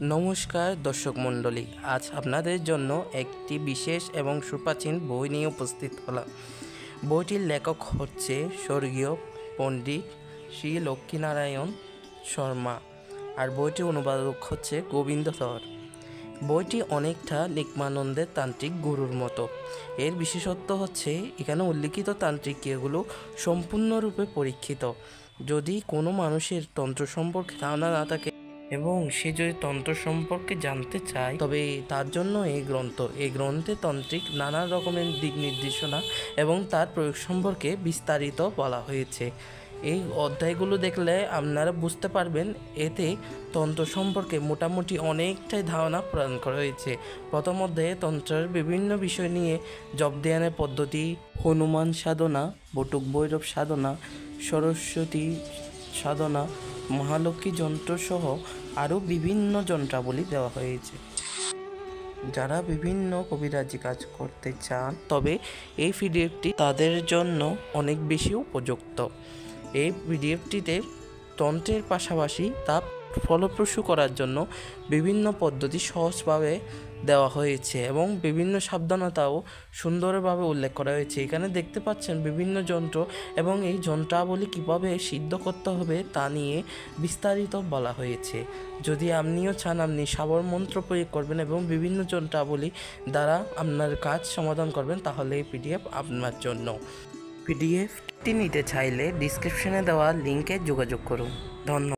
নমস্কার দর্শক মণ্ডলী, আজ আপনাদের জন্য একটি বিশেষ এবং সুপ্রাচীন বই নিয়ে উপস্থিত হলাম। বইটির লেখক হচ্ছে স্বর্গীয় পণ্ডিত শ্রী লক্ষ্মীনারায়ণ শর্মা, আর বইটির অনুবাদক হচ্ছে গোবিন্দ ধর। বইটি অনেকটা নিগমানন্দের তান্ত্রিক গুরুর মতো। এর বিশেষত্ব হচ্ছে এখানে উল্লিখিত তান্ত্রিক ক্রিয়াগুলো সম্পূর্ণরূপে পরীক্ষিত। যদি কোনো মানুষের তন্ত্র সম্পর্কে ধারণা না থাকে এবং সে যদি তন্ত্র সম্পর্কে জানতে চায়, তবে তার জন্য এই গ্রন্থে তান্ত্রিক নানা রকমের দিক নির্দেশনা এবং তার প্রয়োগ সম্পর্কে বিস্তারিত বলা হয়েছে। এই অধ্যায়গুলো দেখলে আপনারা বুঝতে পারবেন এতে তন্ত্র সম্পর্কে মোটামুটি অনেকটাই ধারণা প্রদান করা হয়েছে। প্রথম অধ্যায়ে তন্ত্রের বিভিন্ন বিষয় নিয়ে জপ ধ্যানের পদ্ধতি, হনুমান সাধনা, বটুক ভৈরব সাধনা, সরস্বতী সাধনা, মহালক্ষ্মী যন্ত্রসহ আরও বিভিন্ন যন্ত্রাবলী দেওয়া হয়েছে। যারা বিভিন্ন কবিরাজি কাজ করতে চান, তবে এই পিডিএফটি তাদের জন্য অনেক বেশি উপযুক্ত। এই পিডিএফটিতে তন্ত্রের পাশাপাশি তা ফলপ্রসূ করার জন্য বিভিন্ন পদ্ধতি সহজভাবে দেওয়া হয়েছে এবং বিভিন্ন সাবধানতাও সুন্দরভাবে উল্লেখ করা হয়েছে। এখানে দেখতে পাচ্ছেন বিভিন্ন যন্ত্র এবং এই যন্ত্রাবলী কীভাবে সিদ্ধ করতে হবে তা নিয়ে বিস্তারিত বলা হয়েছে। যদি আপনিও চান আপনি সাবর মন্ত্র প্রয়োগ করবেন এবং বিভিন্ন যন্ত্রাবলী দ্বারা আপনার কাজ সমাধান করবেন, তাহলে এই পিডিএফ আপনার জন্য। পিডিএফটি নিতে চাইলে ডিসক্রিপশনে দেওয়া লিঙ্কে যোগাযোগ করুন। ধন্যবাদ।